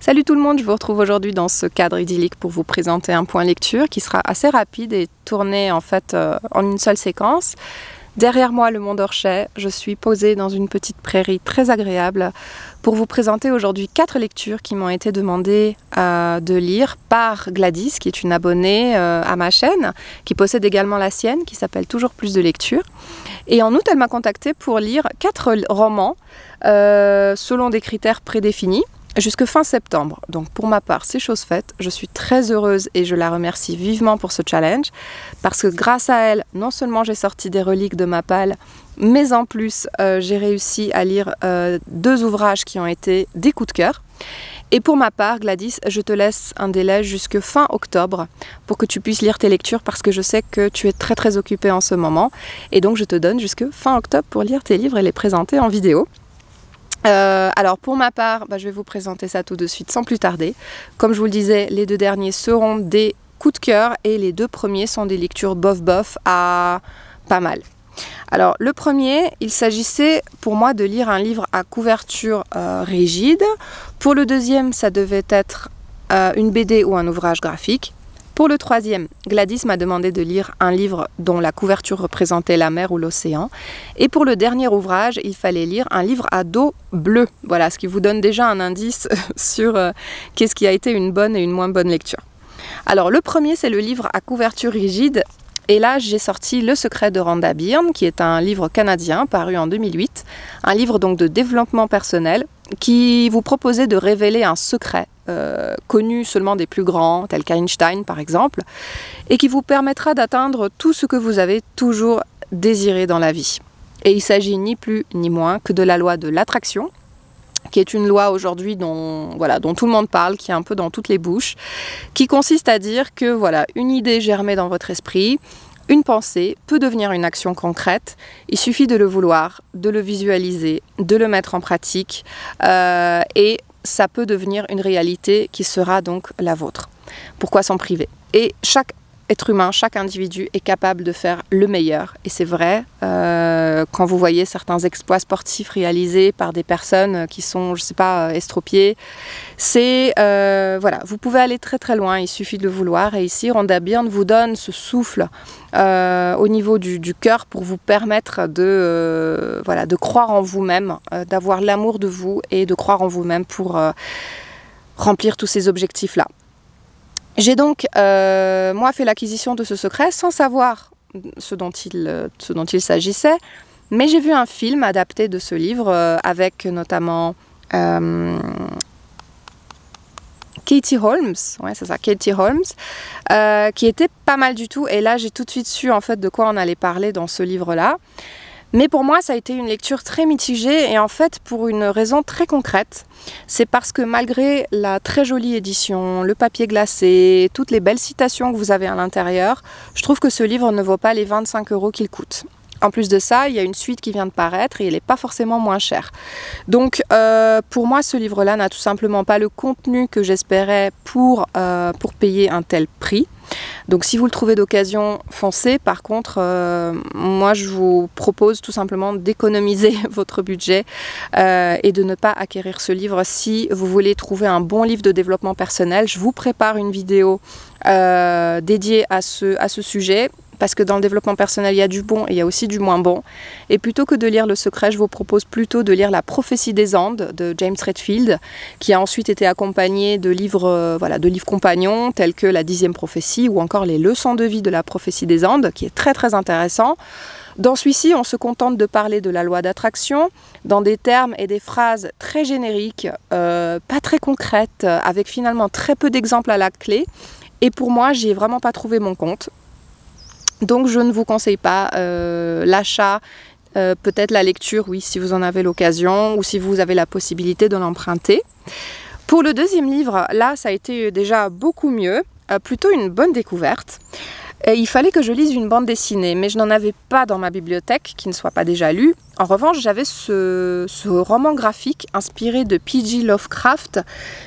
Salut tout le monde, je vous retrouve aujourd'hui dans ce cadre idyllique pour vous présenter un point lecture qui sera assez rapide et tourné en fait en une seule séquence. Derrière moi le mont d'Orchet, je suis posée dans une petite prairie très agréable pour vous présenter aujourd'hui 4 lectures qui m'ont été demandées de lire par Gladys, qui est une abonnée à ma chaîne, qui possède également la sienne, qui s'appelle Toujours plus de lecture. Et en août, elle m'a contactée pour lire 4 romans selon des critères prédéfinis, jusque fin septembre. Donc pour ma part, c'est chose faite. Je suis très heureuse et je la remercie vivement pour ce challenge parce que grâce à elle, non seulement j'ai sorti des reliques de ma palle, mais en plus j'ai réussi à lire 2 ouvrages qui ont été des coups de cœur. Et pour ma part, Gladys, je te laisse un délai jusque fin octobre pour que tu puisses lire tes lectures parce que je sais que tu es très occupée en ce moment. Et donc je te donne jusque fin octobre pour lire tes livres et les présenter en vidéo. Alors pour ma part, je vais vous présenter ça tout de suite sans plus tarder. Comme je vous le disais, les 2 derniers seront des coups de cœur et les 2 premiers sont des lectures bof à pas mal. Alors le premier, il s'agissait pour moi de lire un livre à couverture rigide. Pour le deuxième, ça devait être une BD ou un ouvrage graphique. Pour le troisième, Gladys m'a demandé de lire un livre dont la couverture représentait la mer ou l'océan. Et pour le dernier ouvrage, il fallait lire un livre à dos bleu. Voilà, ce qui vous donne déjà un indice sur qu'est-ce qui a été une bonne et une moins bonne lecture. Alors le premier, c'est le livre à couverture rigide. Et là, j'ai sorti Le secret de Rhonda Byrne, qui est un livre canadien paru en 2008. Un livre donc de développement personnel qui vous proposait de révéler un secret connu seulement des plus grands, tel qu'Einstein par exemple, et qui vous permettra d'atteindre tout ce que vous avez toujours désiré dans la vie. Et il s'agit ni plus ni moins que de la loi de l'attraction, qui est une loi aujourd'hui dont tout le monde parle, qui est un peu dans toutes les bouches, qui consiste à dire que une idée germée dans votre esprit, une pensée peut devenir une action concrète, il suffit de le vouloir, de le visualiser, de le mettre en pratique et ça peut devenir une réalité qui sera donc la vôtre. Pourquoi s'en priver? Et chaque être humain, chaque individu est capable de faire le meilleur. Et c'est vrai, quand vous voyez certains exploits sportifs réalisés par des personnes qui sont, je sais pas, estropiées, c'est, vous pouvez aller très loin, il suffit de le vouloir. Et ici, Rhonda Byrne vous donne ce souffle au niveau du cœur pour vous permettre de croire en vous-même, d'avoir l'amour de vous et de croire en vous-même pour remplir tous ces objectifs-là. J'ai donc, moi, fait l'acquisition de ce secret sans savoir ce dont il s'agissait, mais j'ai vu un film adapté de ce livre avec notamment Katie Holmes, ouais, c'est ça, Katie Holmes, qui était pas mal du tout. Et là, j'ai tout de suite su en fait de quoi on allait parler dans ce livre-là. Mais pour moi, ça a été une lecture très mitigée et en fait pour une raison très concrète. C'est parce que malgré la très jolie édition, le papier glacé, toutes les belles citations que vous avez à l'intérieur, je trouve que ce livre ne vaut pas les 25 € qu'il coûte. En plus de ça, il y a une suite qui vient de paraître et elle n'est pas forcément moins chère. Donc pour moi, ce livre-là n'a tout simplement pas le contenu que j'espérais pour payer un tel prix. Donc si vous le trouvez d'occasion, foncez. Par contre, moi je vous propose tout simplement d'économiser votre budget et de ne pas acquérir ce livre si vous voulez trouver un bon livre de développement personnel. Je vous prépare une vidéo dédiée à ce sujet. Parce que dans le développement personnel, il y a du bon et il y a aussi du moins bon. Et plutôt que de lire Le Secret, je vous propose plutôt de lire La Prophétie des Andes de James Redfield, qui a ensuite été accompagné de livres, compagnons tels que La 10e prophétie ou encore Les leçons de vie de la Prophétie des Andes, qui est très intéressant. Dans celui-ci, on se contente de parler de la loi d'attraction dans des termes et des phrases très génériques, pas très concrètes, avec finalement très peu d'exemples à la clé. Et pour moi, j'y ai vraiment pas trouvé mon compte. Donc je ne vous conseille pas l'achat, peut-être la lecture, oui, si vous en avez l'occasion ou si vous avez la possibilité de l'emprunter. Pour le deuxième livre, là, ça a été déjà beaucoup mieux, plutôt une bonne découverte. Et il fallait que je lise une bande dessinée, mais je n'en avais pas dans ma bibliothèque qui ne soit pas déjà lue. En revanche, j'avais ce roman graphique inspiré de P.J. Lovecraft,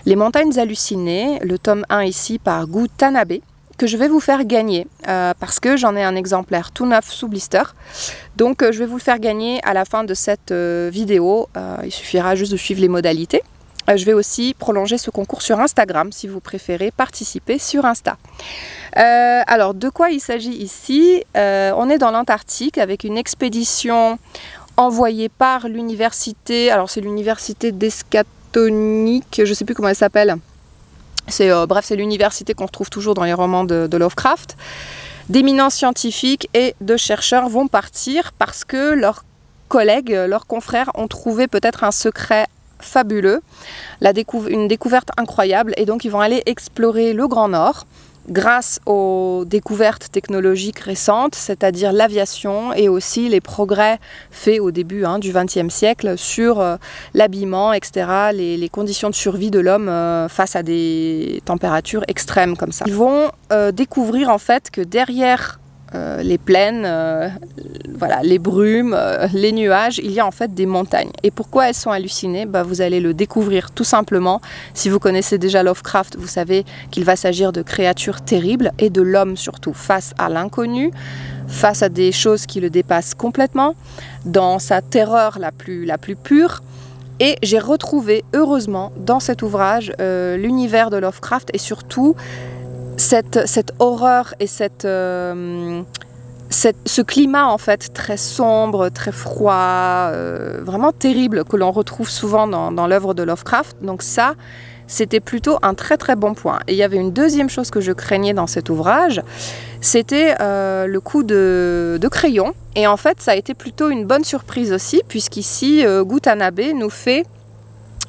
Les Montagnes Hallucinées, le tome 1 ici par Gu Tanabe, que je vais vous faire gagner parce que j'en ai un exemplaire tout neuf sous blister. Donc je vais vous le faire gagner à la fin de cette vidéo. Il suffira juste de suivre les modalités. Je vais aussi prolonger ce concours sur Instagram si vous préférez participer sur Insta. Alors de quoi il s'agit ici? On est dans l'Antarctique avec une expédition envoyée par l'université, alors c'est l'université d'Escatonic, je ne sais plus comment elle s'appelle. Bref, c'est l'université qu'on retrouve toujours dans les romans de Lovecraft. D'éminents scientifiques et de chercheurs vont partir parce que leurs collègues, leurs confrères ont trouvé peut-être un secret fabuleux, une découverte incroyable, et donc ils vont aller explorer le Grand Nord grâce aux découvertes technologiques récentes, c'est-à-dire l'aviation et aussi les progrès faits au début du XXe siècle sur l'habillement, etc., les conditions de survie de l'homme face à des températures extrêmes comme ça. Ils vont découvrir en fait que derrière les plaines, voilà, les brumes, les nuages, il y a en fait des montagnes. Et pourquoi elles sont hallucinées? Vous allez le découvrir tout simplement. Si vous connaissez déjà Lovecraft, vous savez qu'il va s'agir de créatures terribles et de l'homme surtout face à l'inconnu, face à des choses qui le dépassent complètement, dans sa terreur la plus pure. Et j'ai retrouvé heureusement dans cet ouvrage l'univers de Lovecraft et surtout cette horreur et ce climat en fait très sombre, très froid, vraiment terrible que l'on retrouve souvent dans l'œuvre de Lovecraft. Donc ça, c'était plutôt un très très bon point. Et il y avait une deuxième chose que je craignais dans cet ouvrage, c'était le coup de crayon. Et en fait, ça a été plutôt une bonne surprise aussi, puisqu'ici, Gutanabe nous fait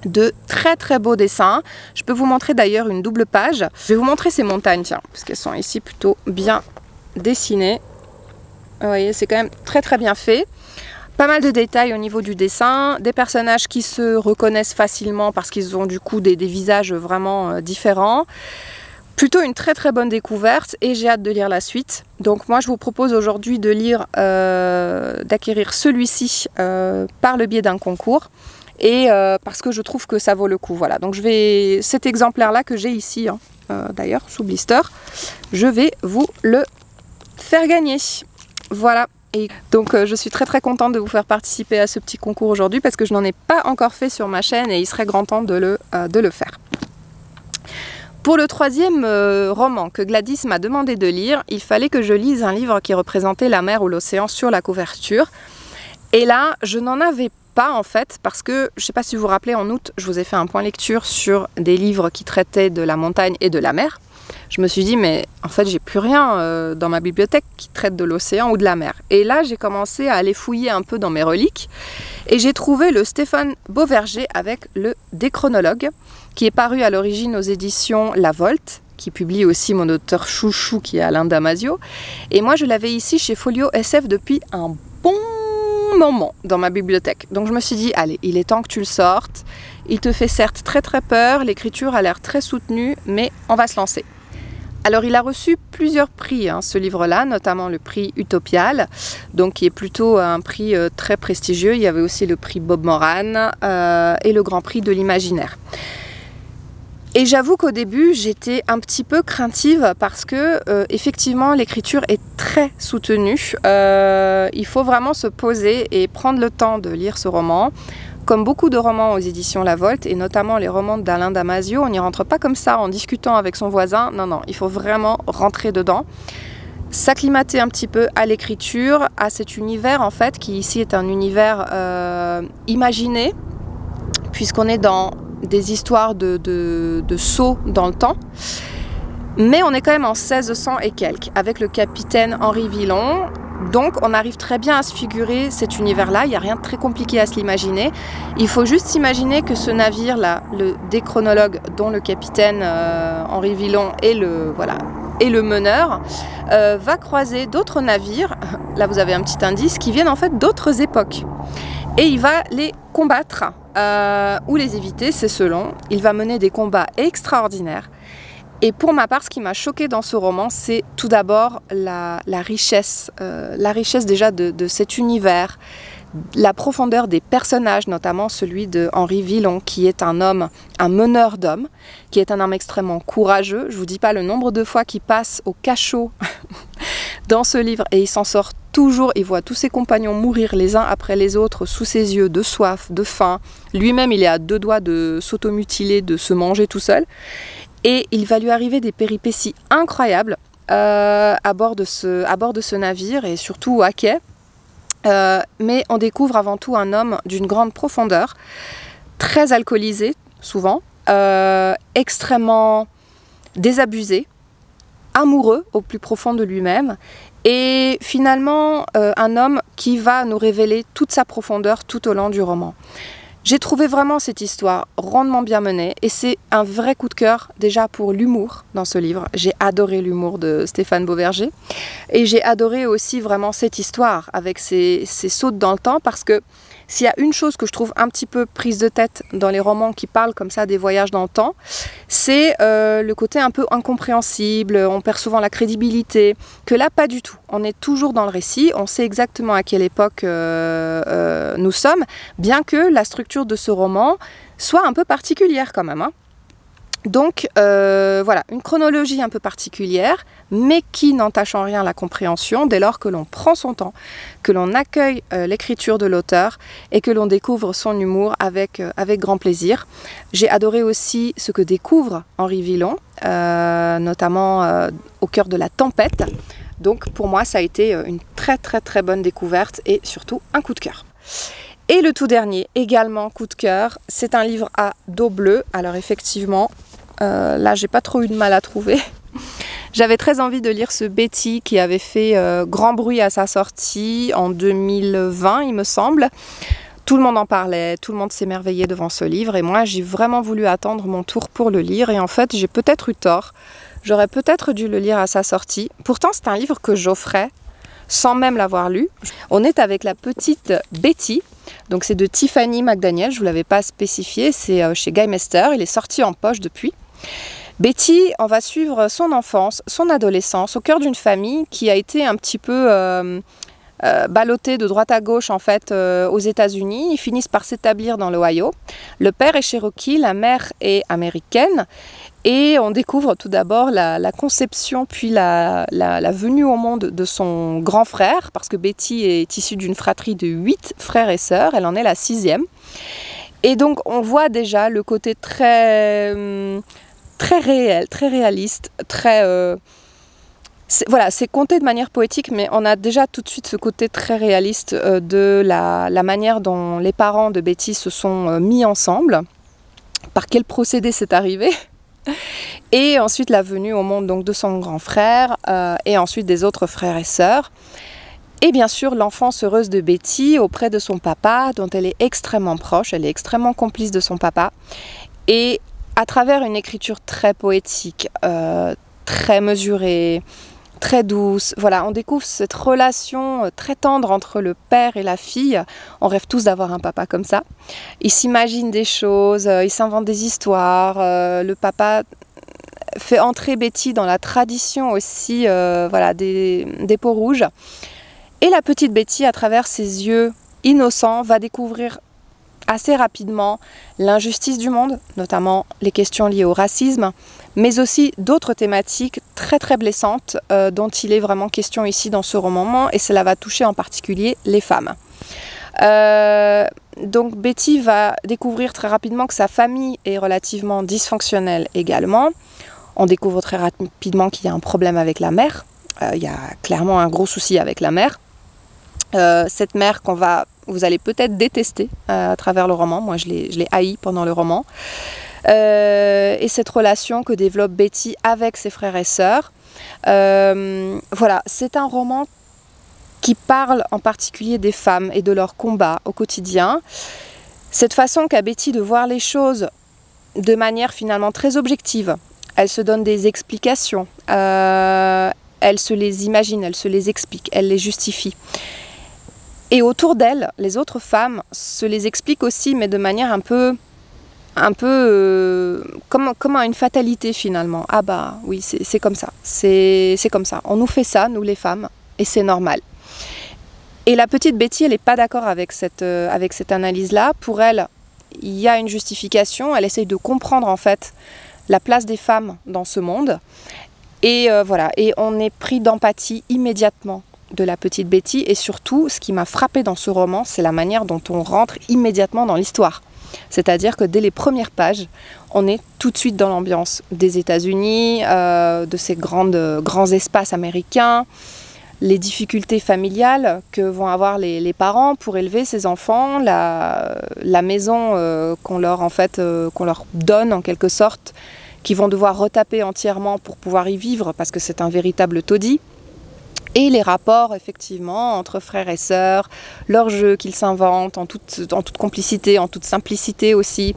de très très beaux dessins. Je peux vous montrer d'ailleurs une double page. Je vais vous montrer ces montagnes, tiens, parce qu'elles sont ici plutôt bien dessinées. Vous voyez, c'est quand même très très bien fait. Pas mal de détails au niveau du dessin, des personnages qui se reconnaissent facilement parce qu'ils ont du coup des visages vraiment différents. Plutôt une très très bonne découverte et j'ai hâte de lire la suite. Donc moi je vous propose aujourd'hui de lire, d'acquérir celui-ci par le biais d'un concours. Et parce que je trouve que ça vaut le coup. Voilà, donc cet exemplaire-là que j'ai ici, d'ailleurs, sous blister, je vais vous le faire gagner. Voilà, et donc je suis très très contente de vous faire participer à ce petit concours aujourd'hui parce que je n'en ai pas encore fait sur ma chaîne et il serait grand temps de le faire. Pour le troisième roman que Gladys m'a demandé de lire, il fallait que je lise un livre qui représentait la mer ou l'océan sur la couverture. Et là, je n'en avais pas en fait, parce que, je ne sais pas si vous vous rappelez, en août, je vous ai fait un point lecture sur des livres qui traitaient de la montagne et de la mer. Je me suis dit, mais en fait, j'ai plus rien dans ma bibliothèque qui traite de l'océan ou de la mer. Et là, j'ai commencé à aller fouiller un peu dans mes reliques, et j'ai trouvé le Stéphane Beauverger avec le Déchronologue, qui est paru à l'origine aux éditions La Volte, qui publie aussi mon auteur chouchou qui est Alain Damasio. Et moi, je l'avais ici chez Folio SF depuis un bon moment dans ma bibliothèque. Donc je me suis dit, allez, il est temps que tu le sortes. Il te fait certes très très peur, l'écriture a l'air très soutenue, mais on va se lancer. Alors il a reçu plusieurs prix, ce livre-là, notamment le prix Utopial, donc qui est plutôt un prix très prestigieux. Il y avait aussi le prix Bob Moran et le Grand Prix de l'Imaginaire. Et j'avoue qu'au début, j'étais un petit peu craintive parce que, effectivement, l'écriture est très soutenue. Il faut vraiment se poser et prendre le temps de lire ce roman. Comme beaucoup de romans aux éditions La Volte, et notamment les romans d'Alain Damasio, on n'y rentre pas comme ça en discutant avec son voisin. Non, non, il faut vraiment rentrer dedans. S'acclimater un petit peu à l'écriture, à cet univers, en fait, qui ici est un univers imaginé, puisqu'on est dans des histoires de sauts dans le temps, mais on est quand même en 1600 et quelques avec le capitaine Henri Villon, donc on arrive très bien à se figurer cet univers-là. Il n'y a rien de très compliqué à se l'imaginer. Il faut juste s'imaginer que ce navire-là, le Déchronologue, dont le capitaine Henri Villon est le meneur, va croiser d'autres navires, là vous avez un petit indice, qui viennent en fait d'autres époques, et il va les combattre ou les éviter, c'est selon. Il va mener des combats extraordinaires. Et pour ma part, ce qui m'a choquée dans ce roman, c'est tout d'abord la richesse déjà de cet univers, la profondeur des personnages, notamment celui de Henri Villon, qui est un homme, un meneur d'hommes, qui est un homme extrêmement courageux. Je ne vous dis pas le nombre de fois qu'il passe au cachot dans ce livre et il s'en sort il voit tous ses compagnons mourir les uns après les autres sous ses yeux, de soif, de faim. Lui-même, il est à 2 doigts de s'automutiler, de se manger tout seul. Et il va lui arriver des péripéties incroyables à bord de ce navire et surtout à quai. Mais on découvre avant tout un homme d'une grande profondeur, très alcoolisé souvent, extrêmement désabusé, amoureux au plus profond de lui-même, et finalement un homme qui va nous révéler toute sa profondeur tout au long du roman. J'ai trouvé vraiment cette histoire rondement bien menée et c'est un vrai coup de cœur déjà pour l'humour dans ce livre. J'ai adoré l'humour de Stéphane Beauverger et j'ai adoré aussi vraiment cette histoire avec ses sautes dans le temps, parce que s'il y a une chose que je trouve un petit peu prise de tête dans les romans qui parlent comme ça des voyages dans le temps, c'est le côté un peu incompréhensible, on perd souvent la crédibilité, que là pas du tout. On est toujours dans le récit, on sait exactement à quelle époque nous sommes, bien que la structure de ce roman soit un peu particulière quand même, hein. Donc voilà, une chronologie un peu particulière, mais qui n'entache en rien la compréhension dès lors que l'on prend son temps, que l'on accueille l'écriture de l'auteur et que l'on découvre son humour avec grand plaisir. J'ai adoré aussi ce que découvre Henri Villon, notamment au cœur de la tempête. Donc pour moi, ça a été une très bonne découverte et surtout un coup de cœur. Et le tout dernier, également coup de cœur, c'est un livre à dos bleu. Alors effectivement, là j'ai pas trop eu de mal à trouver. J'avais très envie de lire ce Betty qui avait fait grand bruit à sa sortie en 2020 il me semble. Tout le monde en parlait, tout le monde s'émerveillait devant ce livre et moi j'ai vraiment voulu attendre mon tour pour le lire et en fait j'ai peut-être eu tort. J'aurais peut-être dû le lire à sa sortie. Pourtant c'est un livre que j'offrais sans même l'avoir lu. On est avec la petite Betty. Donc c'est de Tiffany McDaniel, je ne vous l'avais pas spécifié, c'est chez Guy Mester, il est sorti en poche depuis. Betty, on va suivre son enfance, son adolescence, au cœur d'une famille qui a été un petit peu ballottée de droite à gauche en fait aux États-Unis. Ils finissent par s'établir dans l'Ohio. Le père est cherokee, la mère est américaine. Et on découvre tout d'abord la conception puis la venue au monde de son grand frère, parce que Betty est issue d'une fratrie de 8 frères et sœurs, elle en est la 6e. Et donc on voit déjà le côté très réel, très réaliste, voilà, c'est conté de manière poétique, mais on a déjà tout de suite ce côté très réaliste de la manière dont les parents de Betty se sont mis ensemble, par quel procédé c'est arrivé. Et ensuite la venue au monde donc de son grand frère et ensuite des autres frères et sœurs. Et bien sûr l'enfance heureuse de Betty auprès de son papa dont elle est extrêmement proche, elle est extrêmement complice de son papa. Et à travers une écriture très poétique, très mesurée, très douce, voilà, on découvre cette relation très tendre entre le père et la fille. On rêve tous d'avoir un papa comme ça. Il s'imagine des choses, il s'invente des histoires. Le papa fait entrer Betty dans la tradition aussi voilà, des peaux rouges. Et la petite Betty, à travers ses yeux innocents, va découvrir assez rapidement l'injustice du monde, notamment les questions liées au racisme, mais aussi d'autres thématiques très blessantes dont il est vraiment question ici dans ce roman, et cela va toucher en particulier les femmes. Donc Betty va découvrir très rapidement que sa famille est relativement dysfonctionnelle également. On découvre très rapidement qu'il y a un problème avec la mère. Il y a clairement un gros souci avec la mère. Cette mère vous allez peut-être détester à travers le roman. Moi, je l'ai haï pendant le roman. Et cette relation que développe Betty avec ses frères et sœurs. Voilà, c'est un roman qui parle en particulier des femmes et de leur combat au quotidien. Cette façon qu'a Betty de voir les choses de manière finalement très objective. Elle se donne des explications. Elle se les imagine, elle se les explique, elle les justifie. Et autour d'elle, les autres femmes se les expliquent aussi, mais de manière un peu comme une fatalité finalement. Ah bah oui, c'est comme ça, c'est comme ça. On nous fait ça, nous les femmes, et c'est normal. Et la petite Betty, elle n'est pas d'accord avec cette analyse-là. Pour elle, il y a une justification, elle essaye de comprendre en fait la place des femmes dans ce monde. Et voilà, et on est pris d'empathie immédiatement de la petite Betty, et surtout ce qui m'a frappé dans ce roman, c'est la manière dont on rentre immédiatement dans l'histoire. C'est-à-dire que dès les premières pages, on est tout de suite dans l'ambiance des États-Unis, de ces grands espaces américains, les difficultés familiales que vont avoir les parents pour élever ces enfants, la maison qu'on leur donne en quelque sorte, qu'ils vont devoir retaper entièrement pour pouvoir y vivre parce que c'est un véritable taudis. Et les rapports effectivement entre frères et sœurs, leurs jeux qu'ils s'inventent en toute complicité, en toute simplicité aussi.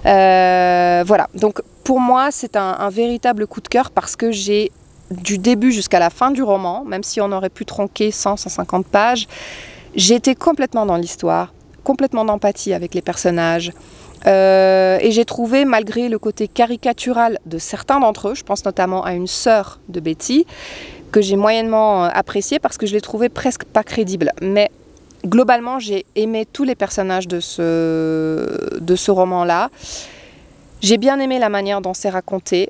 Voilà, donc pour moi c'est un véritable coup de cœur parce que j'ai du début jusqu'à la fin du roman, même si on aurait pu tronquer 100-150 pages, j'étais complètement dans l'histoire, complètement d'empathie avec les personnages. Et j'ai trouvé, malgré le côté caricatural de certains d'entre eux, je pense notamment à une sœur de Betty, que j'ai moyennement apprécié parce que je l'ai trouvé presque pas crédible. Mais globalement, j'ai aimé tous les personnages de ce roman-là. J'ai bien aimé la manière dont c'est raconté,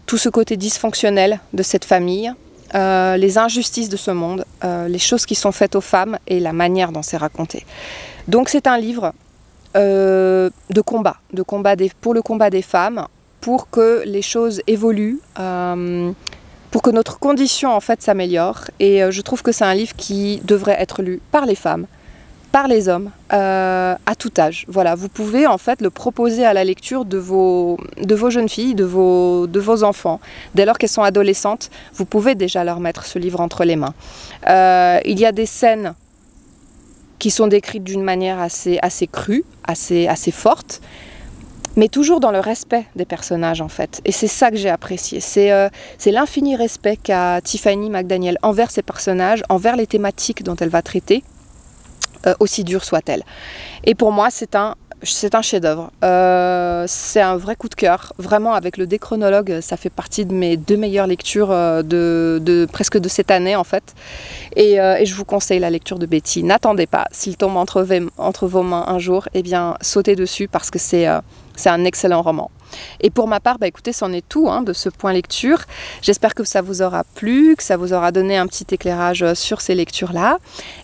tout ce côté dysfonctionnel de cette famille, les injustices de ce monde, les choses qui sont faites aux femmes et la manière dont c'est raconté. Donc c'est un livre de combat pour le combat des femmes, pour que les choses évoluent, pour que notre condition en fait s'améliore. Et je trouve que c'est un livre qui devrait être lu par les femmes, par les hommes, à tout âge. Voilà, vous pouvez en fait le proposer à la lecture de vos jeunes filles, de vos enfants. Dès lors qu'elles sont adolescentes, vous pouvez déjà leur mettre ce livre entre les mains. Il y a des scènes qui sont décrites d'une manière assez crue, assez forte, mais toujours dans le respect des personnages en fait. Et c'est ça que j'ai apprécié. C'est l'infini respect qu'a Tiffany McDaniel envers ses personnages, envers les thématiques dont elle va traiter, aussi dures soient-elles. Et pour moi, c'est un chef-d'œuvre. C'est un vrai coup de cœur. Vraiment, avec le déchronologue, ça fait partie de mes 2 meilleures lectures presque de cette année en fait. Et je vous conseille la lecture de Betty. N'attendez pas. S'il tombe entre vos mains un jour, eh bien, sautez dessus parce que c'est un excellent roman. Et pour ma part, écoutez, c'en est tout de ce point lecture. J'espère que ça vous aura plu, que ça vous aura donné un petit éclairage sur ces lectures-là.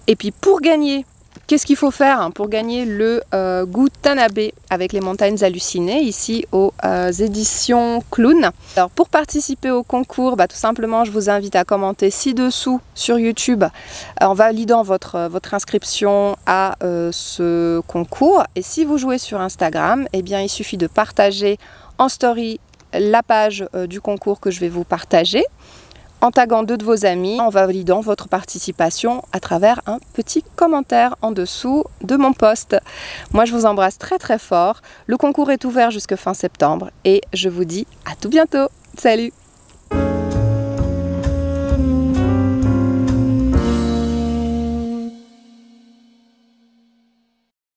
Et puis pour gagner, qu'est-ce qu'il faut faire pour gagner le goût Tanabe avec les montagnes hallucinées ici aux éditions Clown? Alors pour participer au concours, tout simplement je vous invite à commenter ci-dessous sur YouTube en validant votre inscription à ce concours. Et si vous jouez sur Instagram, eh bien il suffit de partager en story la page du concours que je vais vous partager, en taguant 2 de vos amis, en validant votre participation à travers un petit commentaire en dessous de mon post. Moi, je vous embrasse très très fort. Le concours est ouvert jusqu'à fin septembre et je vous dis à tout bientôt. Salut!